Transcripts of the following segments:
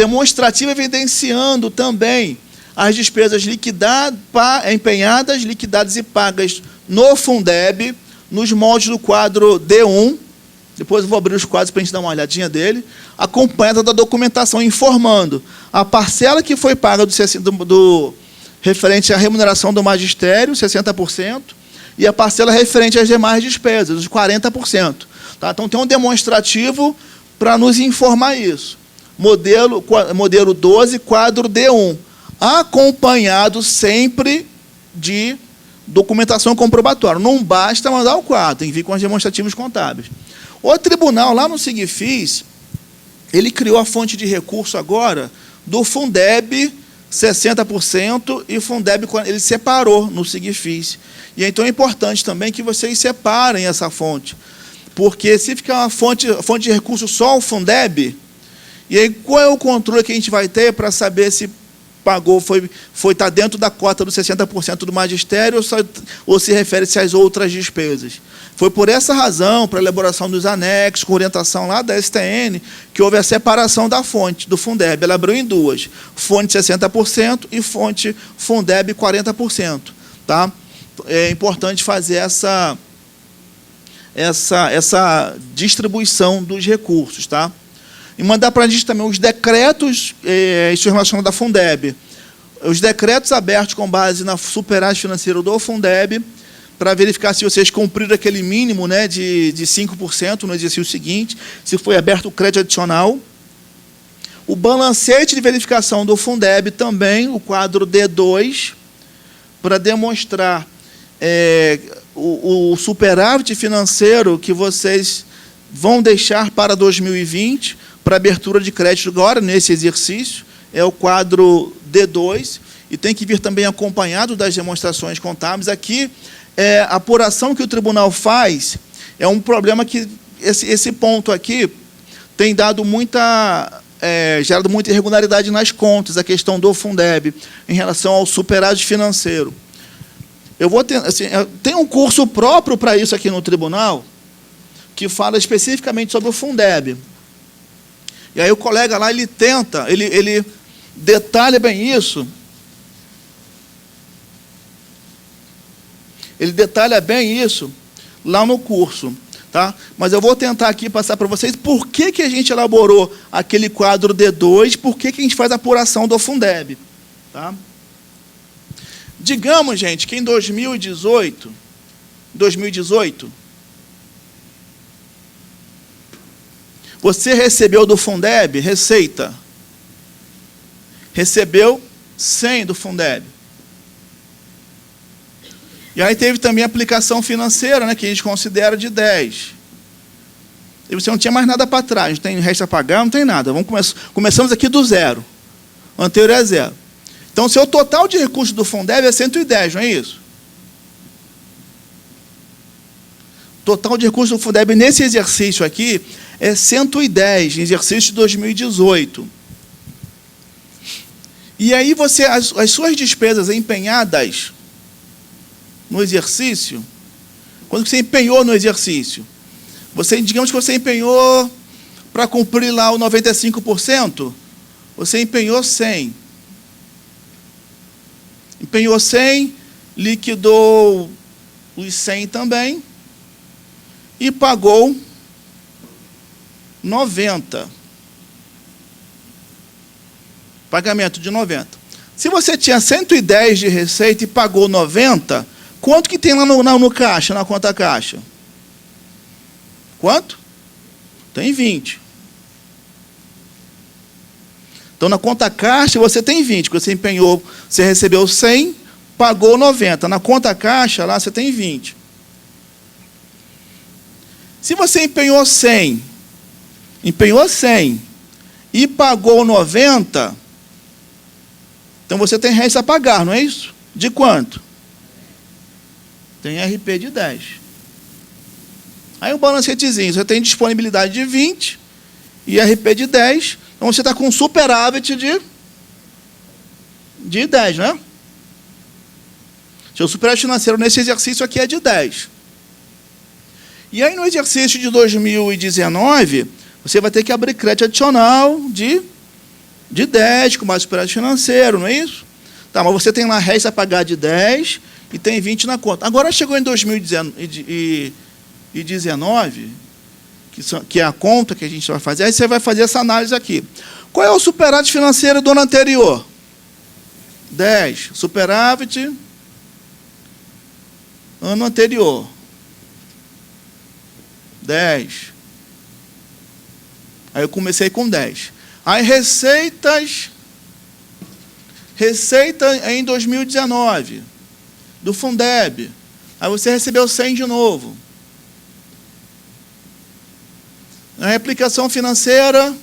demonstrativa evidenciando também as despesas empenhadas, liquidadas e pagas no Fundeb, nos moldes do quadro D1. Depois eu vou abrir os quadros para a gente dar uma olhadinha dele, acompanhada da documentação informando a parcela que foi paga referente à remuneração do magistério, 60%, e a parcela referente às demais despesas, os 40%. Tá? Então, tem um demonstrativo para nos informar isso. Modelo 12, quadro D1, acompanhado sempre de documentação comprobatória. Não basta mandar o quadro, tem que vir com os demonstrativos contábeis. O tribunal, lá no SIGFIS, ele criou a fonte de recurso agora do Fundeb 60% e Fundeb, ele separou no SIGFIS. E então é importante também que vocês separem essa fonte, porque se ficar uma fonte de recurso só o Fundeb, e aí qual é o controle que a gente vai ter para saber se pagou, está dentro da cota dos 60% do magistério ou se refere-se às outras despesas? Foi por essa razão, para a elaboração dos anexos, com orientação lá da STN, que houve a separação da fonte, do Fundeb. Ela abriu em duas, fonte 60% e fonte Fundeb 40%. Tá? É importante fazer essa distribuição dos recursos. Tá? E mandar para a gente também os decretos, isso relacionado à Fundeb, os decretos abertos com base na superávit financeiro do Fundeb, para verificar se vocês cumpriram aquele mínimo, né, de 5% no exercício seguinte, se foi aberto o crédito adicional. O balancete de verificação do Fundeb também, o quadro D2, para demonstrar o superávit financeiro que vocês vão deixar para 2020, para abertura de crédito agora, nesse exercício, é o quadro D2, e tem que vir também acompanhado das demonstrações contábeis. Aqui, a apuração que o tribunal faz é um problema que esse ponto aqui tem dado gerado muita irregularidade nas contas, a questão do Fundeb, em relação ao superávit financeiro. Tem um curso próprio para isso aqui no tribunal, que fala especificamente sobre o Fundeb. E aí o colega lá, ele detalha bem isso. Ele detalha bem isso lá no curso. Tá? Mas eu vou tentar aqui passar para vocês por que a gente elaborou aquele quadro D2, por que a gente faz a apuração do Fundeb. Tá? Digamos, gente, que em 2018, você recebeu do Fundeb, receita, recebeu 100 do Fundeb. E aí teve também a aplicação financeira, né, que a gente considera de 10. E você não tinha mais nada para trás, não tem resto a pagar, não tem nada. Começamos aqui do zero. O anterior é zero. Então, o seu total de recursos do Fundeb é 110, não é isso? Total de recursos do Fundeb nesse exercício aqui é 110, exercício de 2018. E aí as suas despesas empenhadas no exercício, quando você empenhou no exercício, digamos que você empenhou para cumprir lá o 95%, você empenhou 100. Empenhou 100, liquidou os 100 também e pagou 90. Pagamento de 90. Se você tinha 110 de receita e pagou 90, quanto que tem lá no caixa, na conta caixa? Quanto? Tem 20. Então, na conta caixa, você tem 20, porque você empenhou, você recebeu 100, pagou 90. Na conta caixa, lá você tem 20. Se você empenhou 100 e pagou 90, então você tem resto a pagar, não é isso? De quanto? Tem RP de 10. Aí o balancetezinho, você tem disponibilidade de 20 e RP de 10, então você está com superávit de 10, não é? Seu superávit financeiro nesse exercício aqui é de 10. E aí no exercício de 2019, você vai ter que abrir crédito adicional de de 10, com mais superávit financeiro, não é isso? Tá, mas você tem lá restos a pagar de 10 e tem 20 na conta. Agora chegou em 2019, que é a conta que a gente vai fazer, aí você vai fazer essa análise aqui. Qual é o superávit financeiro do ano anterior? 10. Superávit ano anterior. 10. Aí eu comecei com 10. Aí receita em 2019, do Fundeb. Aí você recebeu 100 de novo. A aplicação financeira,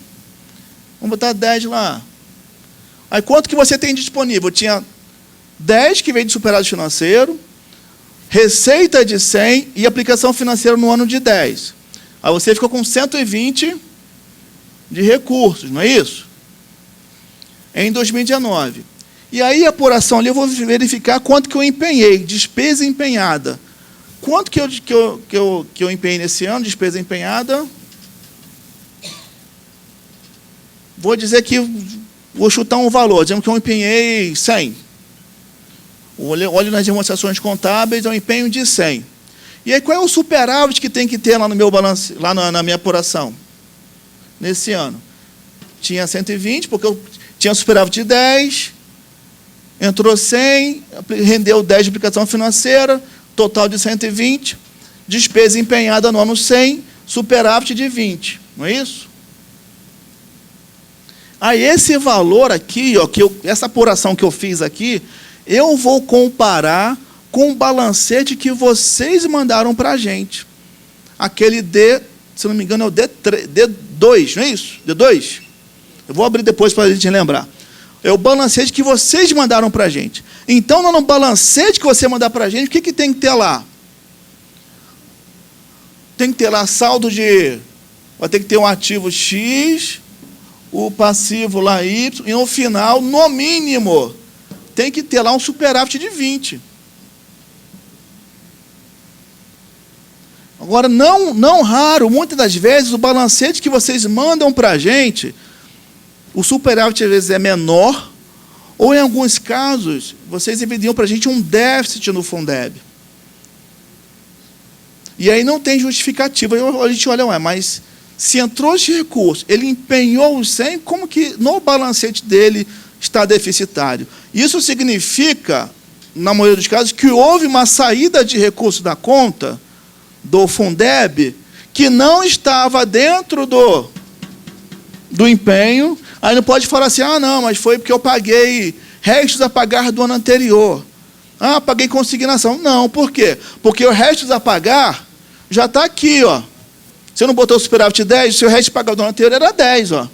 vamos botar 10 lá. Aí quanto que você tem disponível? Tinha 10 que veio de superávit financeiro, receita de 100 e aplicação financeira no ano de 10. Aí você ficou com 120 de recursos, não é isso? Em 2019. E aí a apuração ali eu vou verificar quanto que eu empenhei, despesa empenhada. Quanto que eu empenhei nesse ano, despesa empenhada? Vou dizer que, vou chutar um valor, dizendo que eu empenhei 100. Olho nas demonstrações contábeis, eu empenho de 100. E aí, qual é o superávit que tem que ter lá no meu balanço, lá na minha apuração? Nesse ano. Tinha 120, porque eu tinha superávit de 10, entrou 100, rendeu 10 de aplicação financeira, total de 120, despesa empenhada no ano 100, superávit de 20. Não é isso? Aí esse valor aqui, ó, essa apuração que eu fiz aqui, eu vou comparar com o balancete que vocês mandaram para a gente. Aquele se não me engano, é o D2, não é isso? D2? Eu vou abrir depois para a gente lembrar. É o balancete que vocês mandaram para a gente. Então, no balancete que você mandar para a gente, o que tem que ter lá? Tem que ter lá saldo de... Vai ter que ter um ativo X, o passivo lá Y, e no final, no mínimo, tem que ter lá um superávit de 20. Agora, não raro, muitas das vezes, o balancete que vocês mandam para a gente, o superávit às vezes é menor, ou em alguns casos, vocês evidenciam para a gente um déficit no Fundeb. E aí não tem justificativa. A gente olha, mas se entrou esse recurso, ele empenhou os 100, como que no balancete dele está deficitário? Isso significa, na maioria dos casos, que houve uma saída de recurso da conta do Fundeb que não estava dentro do empenho. Aí não pode falar assim, não, mas foi porque eu paguei restos a pagar do ano anterior. Paguei consignação. Não, por quê? Porque o restos a pagar já está aqui, ó. Você não botou o superávit 10, o seu resto de pagar do ano anterior era 10, ó.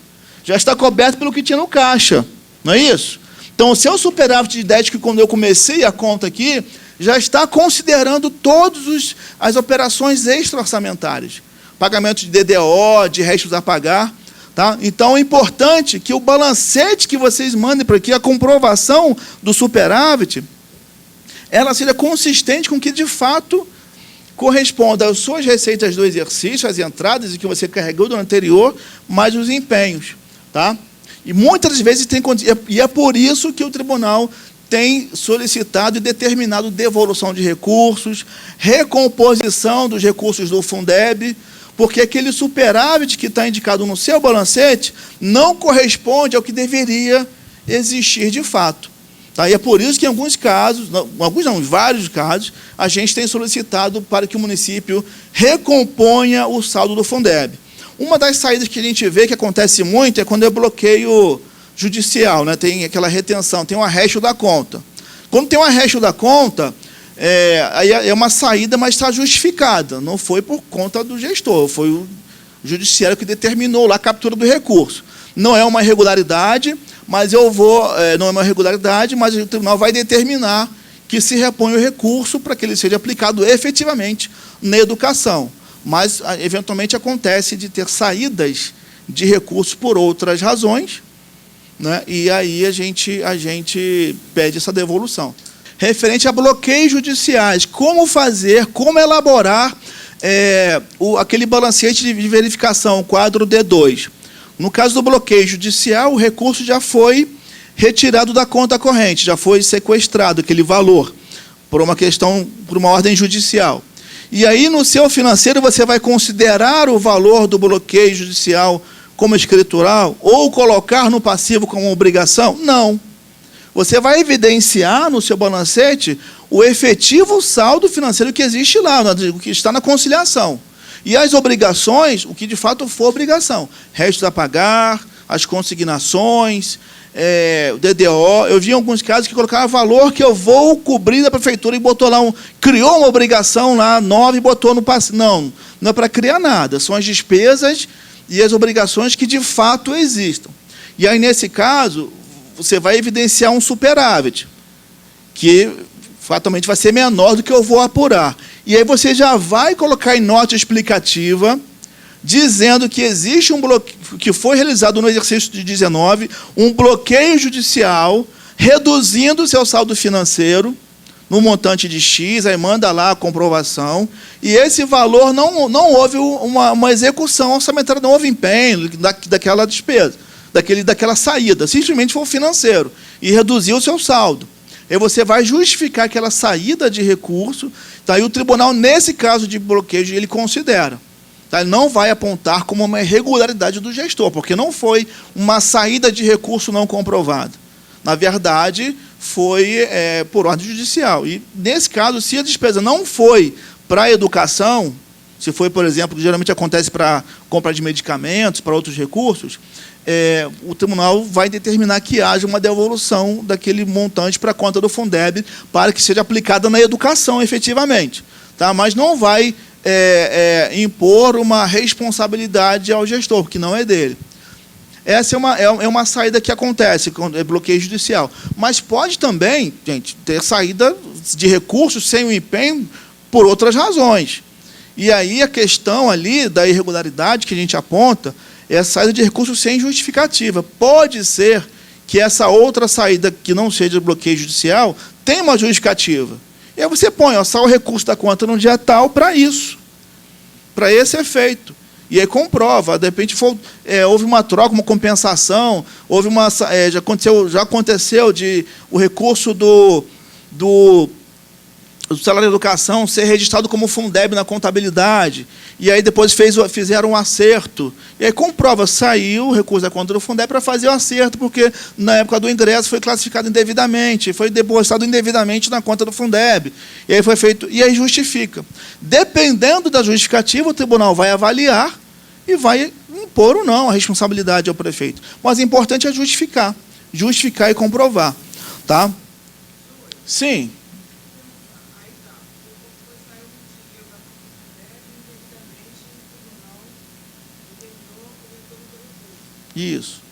Já está coberto pelo que tinha no caixa. Não é isso? Então, o seu superávit de 10, que quando eu comecei a conta aqui, já está considerando todas as operações extra-orçamentárias. Pagamento de DDO, de restos a pagar. Tá? Então, é importante que o balancete que vocês mandem para aqui, a comprovação do superávit, ela seja consistente com que, de fato, corresponda às suas receitas do exercício, as entradas que você carregou do ano anterior, mais os empenhos. Tá? E muitas vezes e é por isso que o tribunal tem solicitado e determinado devolução de recursos, recomposição dos recursos do Fundeb, porque aquele superávit que está indicado no seu balancete não corresponde ao que deveria existir de fato. Tá? E é por isso que em alguns casos, em vários casos, a gente tem solicitado para que o município recomponha o saldo do Fundeb. Uma das saídas que a gente vê que acontece muito é quando é bloqueio judicial, né? Tem aquela retenção, tem um arresto da conta. Quando tem um arresto da conta, aí é uma saída, mas está justificada. Não foi por conta do gestor, foi o judiciário que determinou lá a captura do recurso. Não é uma irregularidade, mas não é uma irregularidade, mas o tribunal vai determinar que se repõe o recurso para que ele seja aplicado efetivamente na educação. Mas, eventualmente, acontece de ter saídas de recursos por outras razões, né? E aí a gente pede essa devolução. Referente a bloqueios judiciais, como fazer, como elaborar aquele balancete de verificação, quadro D2. No caso do bloqueio judicial, o recurso já foi retirado da conta corrente, já foi sequestrado aquele valor por uma questão, por uma ordem judicial. E aí, no seu financeiro, você vai considerar o valor do bloqueio judicial como escritural ou colocar no passivo como obrigação? Não. Você vai evidenciar no seu balancete o efetivo saldo financeiro que existe lá, o que está na conciliação. E as obrigações, o que de fato for obrigação. Restos a pagar, as consignações, o DDO. Eu vi em alguns casos que colocaram valor que eu vou cobrir da prefeitura e botou lá criou uma obrigação lá, nova, e botou no passivo. Não, não é para criar nada. São as despesas e as obrigações que de fato existam. E aí, nesse caso, você vai evidenciar um superávit, que fatalmente vai ser menor do que eu vou apurar. E aí você já vai colocar em nota explicativa, dizendo que existe um bloqueio, que foi realizado no exercício de 19, um bloqueio judicial, reduzindo o seu saldo financeiro no montante de X, aí manda lá a comprovação, e esse valor não houve uma execução orçamentária, não houve empenho daquela despesa, daquela saída, simplesmente foi o financeiro, e reduziu o seu saldo. Aí você vai justificar aquela saída de recurso, tá? E o tribunal, nesse caso de bloqueio, ele considera. Tá? Ele não vai apontar como uma irregularidade do gestor, porque não foi uma saída de recurso não comprovada. Na verdade, foi por ordem judicial. E, nesse caso, se a despesa não foi para a educação, se foi, por exemplo, que geralmente acontece para compra de medicamentos, para outros recursos, o tribunal vai determinar que haja uma devolução daquele montante para a conta do Fundeb para que seja aplicada na educação, efetivamente. Tá? Mas não vai impor uma responsabilidade ao gestor, porque não é dele. Essa é uma saída que acontece com bloqueio judicial. Mas pode também, gente, ter saída de recursos sem o empenho por outras razões. E aí a questão ali da irregularidade que a gente aponta é a saída de recursos sem justificativa. Pode ser que essa outra saída, que não seja bloqueio judicial, tenha uma justificativa. E aí você põe, sai o recurso da conta no dia tal para isso, para esse efeito. E aí comprova, de repente houve uma troca, uma compensação, houve já aconteceu de o recurso do salário de educação ser registrado como Fundeb na contabilidade, e aí depois fizeram um acerto, e aí comprova, saiu o recurso da conta do Fundeb para fazer o acerto, porque na época do ingresso foi classificado indevidamente, foi depositado indevidamente na conta do Fundeb, e aí foi feito, e aí justifica. Dependendo da justificativa, o tribunal vai avaliar e vai impor ou não a responsabilidade ao prefeito. Mas o importante é justificar e comprovar. Tá? Sim. Isso.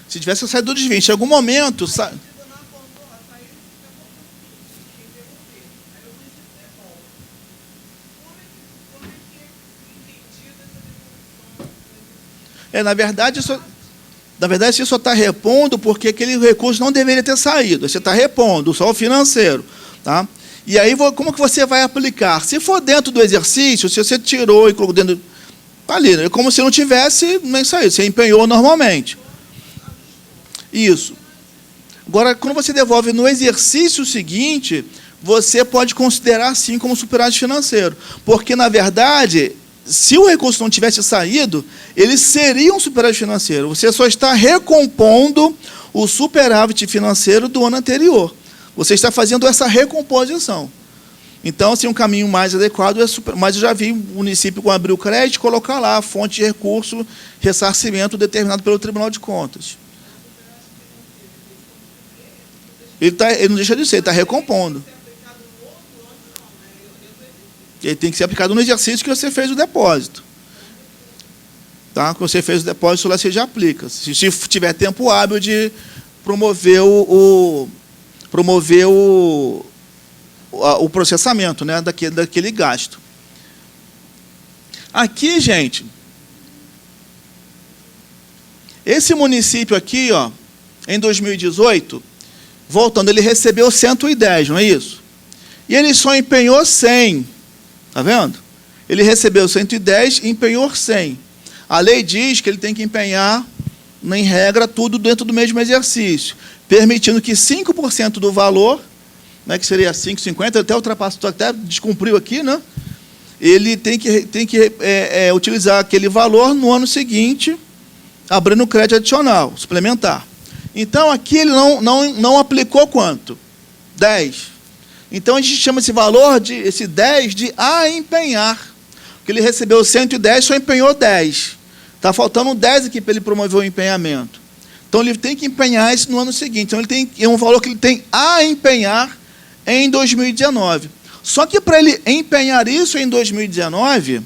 Se tivesse saído do desvio, em algum momento... Na verdade, você só está repondo porque aquele recurso não deveria ter saído. Você está repondo, só o financeiro. Tá? E aí, como que você vai aplicar? Se for dentro do exercício, se você tirou e colocou dentro... Ali, é como se não tivesse nem saído. Você empenhou normalmente. Isso. Agora, quando você devolve no exercício seguinte, você pode considerar, sim, como superávit financeiro. Porque, na verdade, se o recurso não tivesse saído, ele seria um superávit financeiro. Você só está recompondo o superávit financeiro do ano anterior. Você está fazendo essa recomposição. Então, assim, um caminho mais adequado mas eu já vi o município, com abrir o crédito, colocar lá a fonte de recurso, ressarcimento determinado pelo Tribunal de Contas. Ele não deixa de ser, ele está recompondo. Ele tem que ser aplicado no exercício que você fez o depósito. Tá? Quando você fez o depósito, lá você já aplica. Se tiver tempo hábil de promover o processamento, né, daquele gasto. Aqui, gente, esse município aqui, ó, em 2018, voltando, ele recebeu 110, não é isso? E ele só empenhou 100. Está vendo? Ele recebeu 110 e empenhou 100. A lei diz que ele tem que empenhar, em regra, tudo dentro do mesmo exercício, permitindo que 5% do valor, né, que seria 5,50, até ultrapassou, até descumpriu aqui, né? Ele tem que utilizar aquele valor no ano seguinte, abrindo crédito adicional, suplementar. Então, aqui ele não aplicou quanto? 10. Então, a gente chama esse valor, esse 10, de a empenhar. Porque ele recebeu 110, só empenhou 10. Está faltando 10 aqui para ele promover o empenhamento. Então, ele tem que empenhar isso no ano seguinte. Então, é um valor que ele tem a empenhar em 2019. Só que para ele empenhar isso em 2019,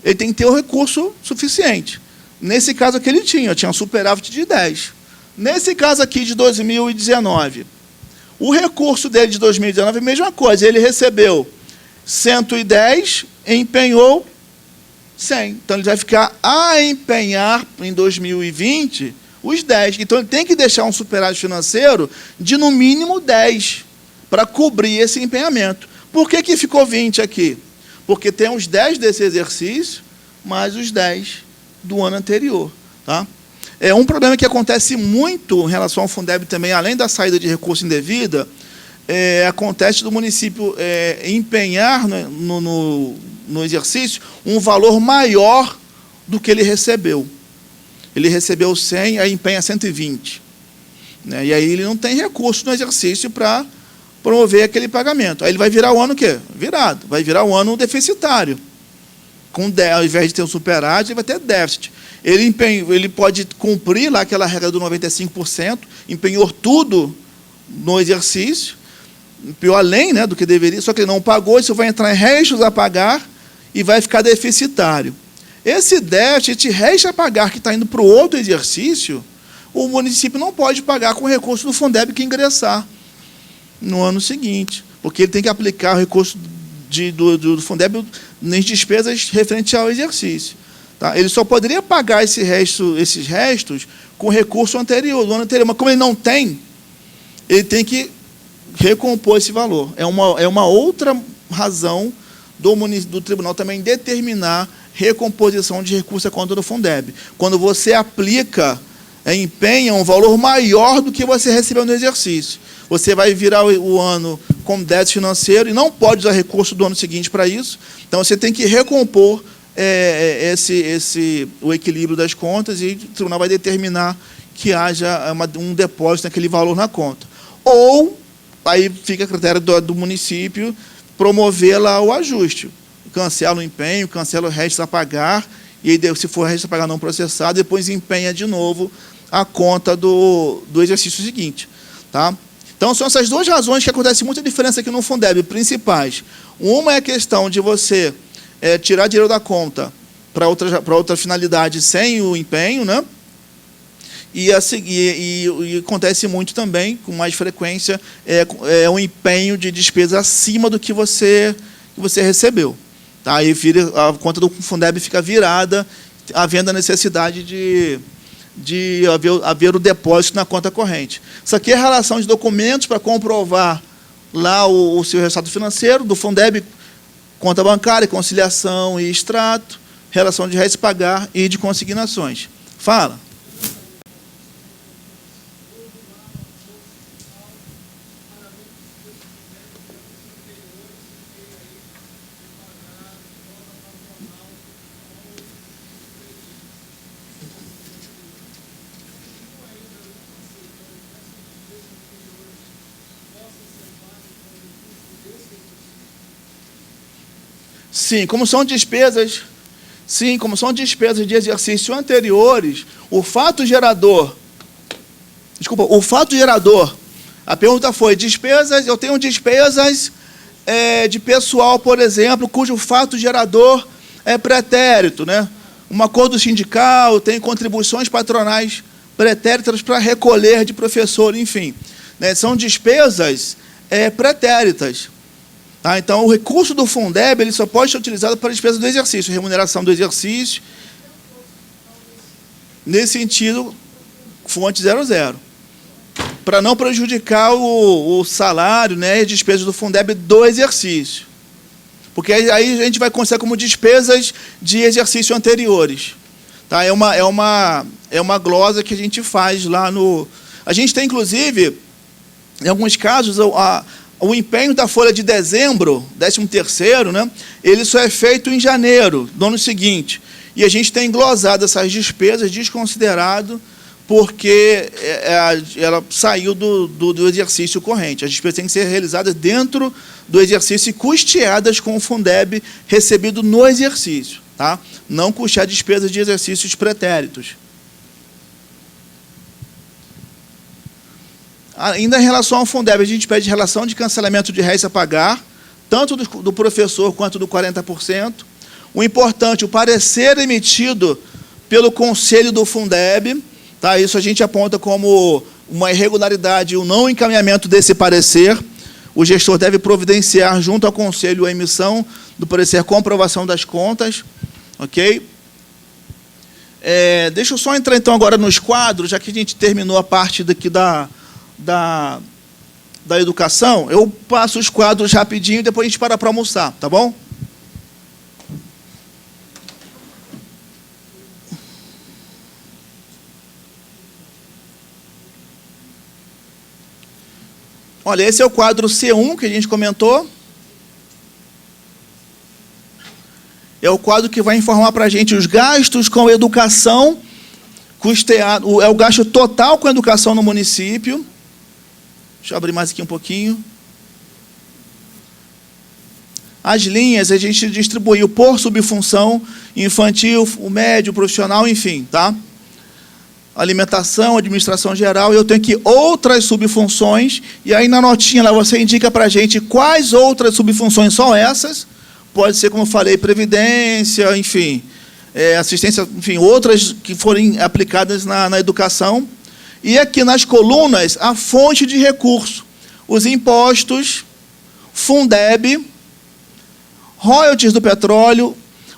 ele tem que ter o recurso suficiente. Nesse caso aqui ele tinha um superávit de 10. Nesse caso aqui de 2019, o recurso dele de 2019 é a mesma coisa. Ele recebeu 110, empenhou 100. Então, ele vai ficar a empenhar em 2020 os 10. Então, ele tem que deixar um superávit financeiro de, no mínimo, 10 para cobrir esse empenhamento. Por que ficou 20 aqui? Porque tem os 10 desse exercício, mais os 10 do ano anterior. Tá? É um problema que acontece muito em relação ao Fundeb também, além da saída de recurso indevida, acontece do município empenhar no exercício um valor maior do que ele recebeu. Ele recebeu 100, aí empenha 120. Né? E aí ele não tem recurso no exercício para promover aquele pagamento. Aí ele vai virar o ano o quê? Virado. Vai virar o ano deficitário. Ao invés de ter um superávit, ele vai ter déficit. Ele pode cumprir lá aquela regra do 95%, empenhou tudo no exercício, empenhou além, né, do que deveria, só que ele não pagou, isso vai entrar em restos a pagar e vai ficar deficitário. Esse déficit, restos a pagar que está indo para o outro exercício, o município não pode pagar com o recurso do Fundeb que ingressar no ano seguinte, porque ele tem que aplicar o recurso do Fundeb nas despesas referentes ao exercício. Tá? Ele só poderia pagar esses restos com o recurso anterior, do ano anterior, mas como ele não tem, ele tem que recompor esse valor. É uma outra razão do tribunal também determinar recomposição de recurso à conta do Fundeb. Quando você aplica, empenha um valor maior do que você recebeu no exercício. Você vai virar o ano com déficit financeiro e não pode usar recurso do ano seguinte para isso. Então, você tem que recompor o equilíbrio das contas e o tribunal vai determinar que haja um depósito naquele valor na conta. Ou, aí fica a critério do município promover lá o ajuste. Cancela o empenho, cancela o resto a pagar, e aí, se for resto a pagar não processado, depois empenha de novo a conta do exercício seguinte. Tá? Então, são essas duas razões que acontece muita diferença aqui no Fundeb, principais. Uma é a questão de você tirar dinheiro da conta para outra finalidade sem o empenho, né? E acontece muito também, com mais frequência, um empenho de despesa acima do que você recebeu. Tá? Aí a conta do Fundeb fica virada, havendo a necessidade de haver o depósito na conta corrente. Isso aqui é a relação de documentos para comprovar lá o seu resultado financeiro, do Fundeb, conta bancária, conciliação e extrato, relação de restos a pagar e de consignações. Fala. Sim, como são despesas de exercício anteriores, o fato gerador, a pergunta foi, eu tenho despesas de pessoal, por exemplo, cujo fato gerador é pretérito, né? Um acordo sindical, tem contribuições patronais pretéritas para recolher de professor, enfim. Né? São despesas pretéritas. Tá? Então, o recurso do Fundeb ele só pode ser utilizado para a despesa do exercício, remuneração do exercício. Nesse sentido, fonte 00. para não prejudicar o salário, né, e despesas do Fundeb do exercício. Porque aí a gente vai considerar como despesas de exercício anteriores. Tá? É uma glosa que a gente faz lá no... A gente tem, inclusive, em alguns casos, o empenho da folha de dezembro, 13º, né, ele só é feito em janeiro, do ano seguinte. E a gente tem glosado essas despesas, desconsiderado, porque ela saiu do exercício corrente. As despesas têm que ser realizadas dentro do exercício e custeadas com o Fundeb recebido no exercício, tá? Não custear despesas de exercícios pretéritos. Ainda em relação ao Fundeb, a gente pede relação de cancelamento de réis a pagar, tanto do professor quanto do 40%. O importante, o parecer emitido pelo Conselho do Fundeb, tá? Isso a gente aponta como uma irregularidade e o não encaminhamento desse parecer. O gestor deve providenciar, junto ao Conselho, a emissão do parecer com aprovação das contas. Ok? Deixa eu só entrar, então, agora nos quadros, já que a gente terminou a parte daqui da educação. Eu passo os quadros rapidinho e depois a gente para almoçar, tá bom? Olha, esse é o quadro C1 que a gente comentou. É o quadro que vai informar para a gente os gastos com educação custeado. É o gasto total com educação no município. Deixa eu abrir mais aqui um pouquinho. As linhas a gente distribuiu por subfunção, infantil, o médio, o profissional, enfim, tá? Alimentação, administração geral, e eu tenho aqui outras subfunções, e aí na notinha lá você indica para a gente quais outras subfunções são essas, pode ser, como eu falei, previdência, enfim, assistência, enfim, outras que forem aplicadas na educação. E aqui nas colunas, a fonte de recurso, os impostos, Fundeb, royalties do petróleo,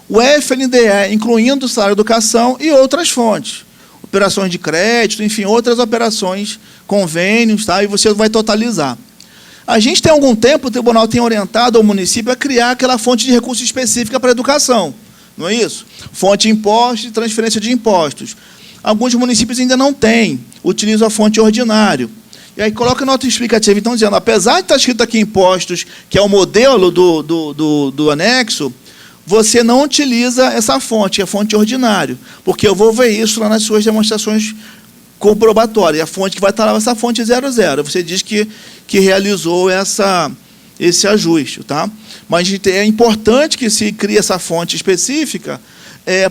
o FNDE, incluindo o salário de educação, e outras fontes. Operações de crédito, enfim, outras operações, convênios, tá? E você vai totalizar. A gente tem algum tempo, o tribunal tem orientado ao município a criar aquela fonte de recurso específica para a educação, não é isso? Fonte de impostos e transferência de impostos. Alguns municípios ainda não têm, utilizam a fonte ordinário. E aí coloca nota explicativa, então, dizendo, apesar de estar escrito aqui impostos, que é o modelo do anexo, você não utiliza essa fonte, é a fonte ordinário, porque eu vou ver isso lá nas suas demonstrações comprobatórias. A fonte que vai estar lá, essa fonte 00. Você diz que realizou esse ajuste, tá? Mas é importante que se crie essa fonte específica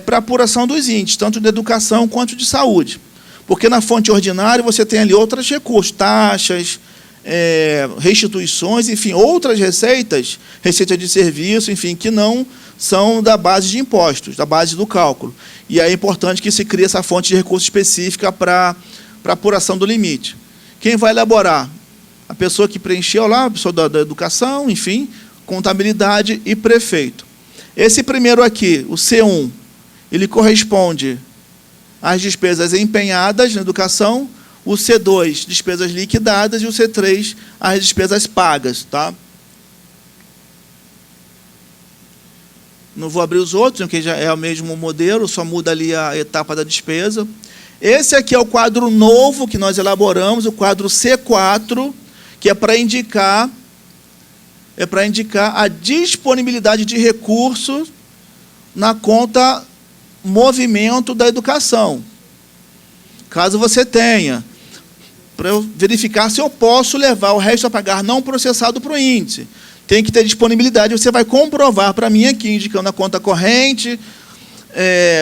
para apuração dos índices, tanto de educação quanto de saúde. Porque na fonte ordinária você tem ali outros recursos, taxas, restituições, enfim, outras receitas, receita de serviço, enfim, que não são da base de impostos, da base do cálculo. E aí é importante que se crie essa fonte de recurso específica para apuração do limite. Quem vai elaborar? A pessoa que preencheu lá, a pessoa da educação, enfim, contabilidade e prefeito. Esse primeiro aqui, o C1, ele corresponde às despesas empenhadas na educação, o C2, despesas liquidadas, e o C3, as despesas pagas, tá? Não vou abrir os outros, porque já é o mesmo modelo, só muda ali a etapa da despesa. Esse aqui é o quadro novo que nós elaboramos, o quadro C4, que é para indicar a disponibilidade de recursos na conta movimento da educação. Caso você tenha, para eu verificar se eu posso levar o resto a pagar não processado para o índice. Tem que ter disponibilidade, você vai comprovar para mim aqui, indicando a conta corrente,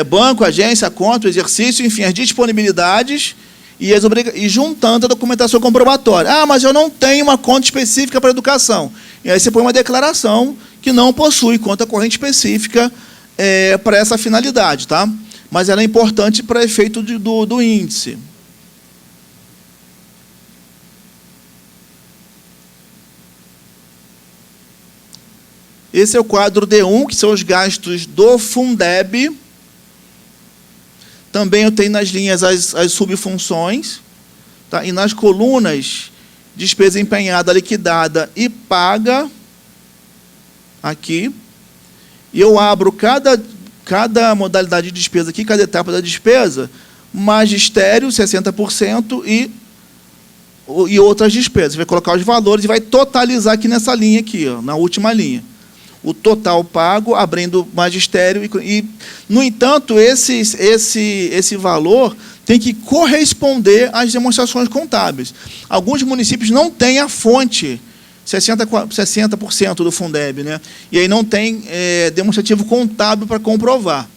banco, agência, conta, exercício, enfim, as disponibilidades e juntando a documentação comprobatória. Ah, mas eu não tenho uma conta específica para educação. E aí você põe uma declaração que não possui conta corrente específica para essa finalidade, tá? Mas ela é importante para efeito do índice. Esse é o quadro D1, que são os gastos do Fundeb. Também eu tenho nas linhas as subfunções, Tá? E nas colunas, despesa empenhada, liquidada e paga, aqui, e eu abro cada modalidade de despesa aqui, cada etapa da despesa, magistério, 60%, e outras despesas. Vai colocar os valores e vai totalizar aqui nessa linha aqui, ó, na última linha. O total pago, abrindo magistério. No entanto, esse valor tem que corresponder às demonstrações contábeis. Alguns municípios não têm a fonte, 60% do Fundeb, né? E aí não tem demonstrativo contábil para comprovar.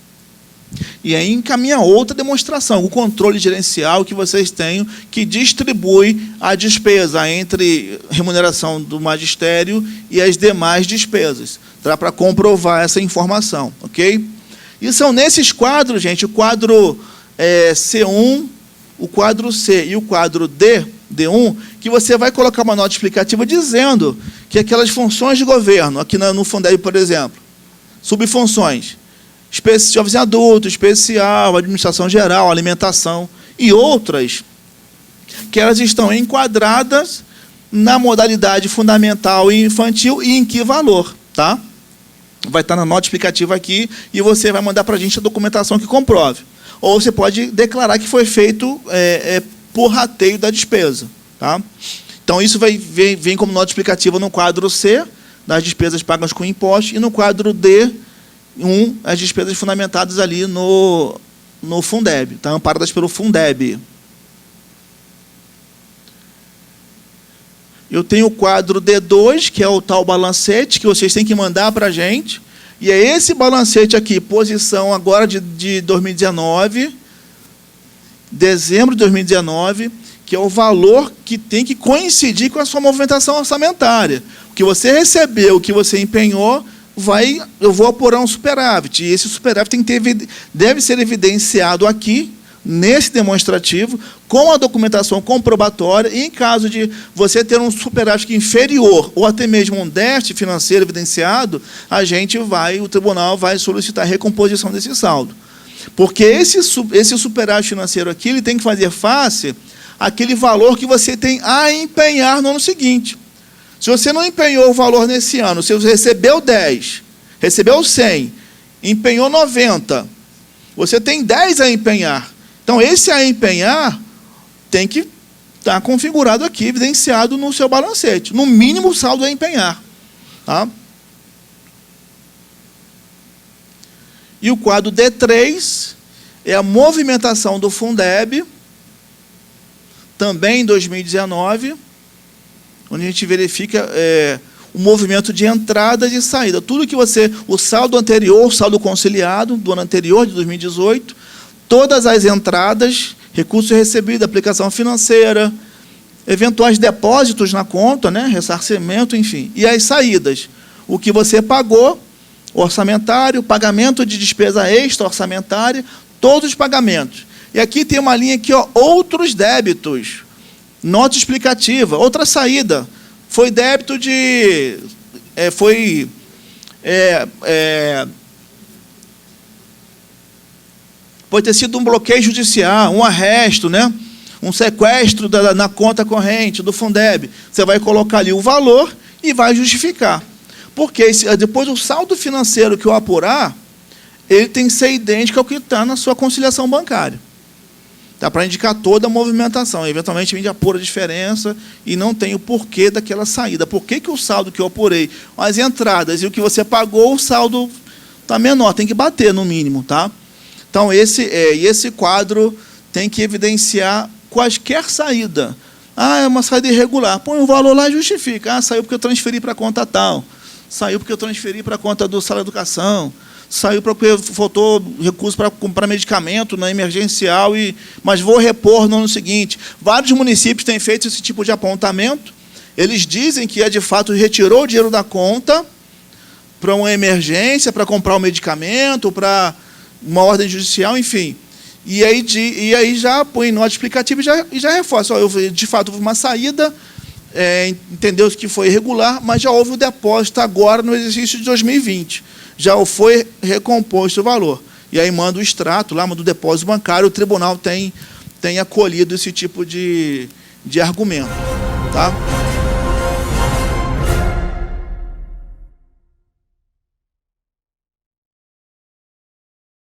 E aí encaminha outra demonstração, o controle gerencial que vocês têm, que distribui a despesa entre remuneração do magistério e as demais despesas, tá? Para comprovar essa informação, ok? E são nesses quadros, gente, o quadro C1, o quadro C e o quadro D1, que você vai colocar uma nota explicativa dizendo que aquelas funções de governo, aqui no Fundeb, por exemplo, subfunções, jovens e adultos, especial, administração geral, alimentação e outras, que elas estão enquadradas na modalidade fundamental e infantil e em que valor, tá? Vai estar na nota explicativa aqui e você vai mandar para a gente a documentação que comprove. Ou você pode declarar que foi feito por rateio da despesa, tá? Então, isso vem como nota explicativa no quadro C, das despesas pagas com impostos, e no quadro D, as despesas fundamentadas ali no Fundeb, tá? Amparadas pelo Fundeb. Eu tenho o quadro D2, que é o tal balancete, que vocês têm que mandar para a gente. E é esse balancete aqui, posição agora de 2019, dezembro de 2019, que é o valor que tem que coincidir com a sua movimentação orçamentária. O que você recebeu, o que você empenhou, eu vou apurar um superávit, e esse superávit deve ser evidenciado aqui, nesse demonstrativo, com a documentação comprobatória, e em caso de você ter um superávit inferior, ou até mesmo um déficit financeiro evidenciado, o tribunal vai solicitar a recomposição desse saldo. Porque esse superávit financeiro aqui, ele tem que fazer face àquele valor que você tem a empenhar no ano seguinte. Se você não empenhou o valor nesse ano, se você recebeu 10, recebeu 100, empenhou 90, você tem 10 a empenhar. Então, esse a empenhar tem que estar configurado aqui, evidenciado no seu balancete. No mínimo, o saldo a empenhar. Tá? E o quadro D3 é a movimentação do Fundeb, também em 2019, onde a gente verifica o movimento de entrada e de saída. Tudo que o saldo anterior, o saldo conciliado do ano anterior, de 2018, todas as entradas, recursos recebidos, aplicação financeira, eventuais depósitos na conta, né, ressarcimento, enfim. E as saídas, o que você pagou, orçamentário, pagamento de despesa extra-orçamentária, todos os pagamentos. E aqui tem uma linha aqui, ó, outros débitos. Nota explicativa, outra saída, foi débito de... pode ter sido um bloqueio judicial, um arresto, né? Um sequestro na conta corrente do Fundeb. Você vai colocar ali o valor e vai justificar. Porque depois o saldo financeiro que eu apurar, ele tem que ser idêntico ao que está na sua conciliação bancária. Tá, para indicar toda a movimentação. Eventualmente, a gente apura a diferença e não tem o porquê daquela saída. Por que o saldo que eu apurei, as entradas e o que você pagou, o saldo está menor, tem que bater no mínimo. Tá? Então, esse quadro tem que evidenciar quaisquer saída. Ah, é uma saída irregular. Põe o valor lá e justifica. Ah, saiu porque eu transferi para a conta tal. Saiu porque eu transferi para a conta do Sala Educação. Saiu porque faltou recurso para comprar medicamento na emergencial, mas vou repor no ano seguinte. Vários municípios têm feito esse tipo de apontamento. Eles dizem que, de fato, retirou o dinheiro da conta para uma emergência, para comprar um medicamento, para uma ordem judicial, enfim. E aí já põe nota explicativa e já reforça. De fato, houve uma saída, entendeu que foi irregular, mas já houve o depósito agora no exercício de 2020. Já foi recomposto o valor. E aí manda o extrato, lá manda o depósito bancário, o tribunal tem acolhido esse tipo de de argumento. Tá?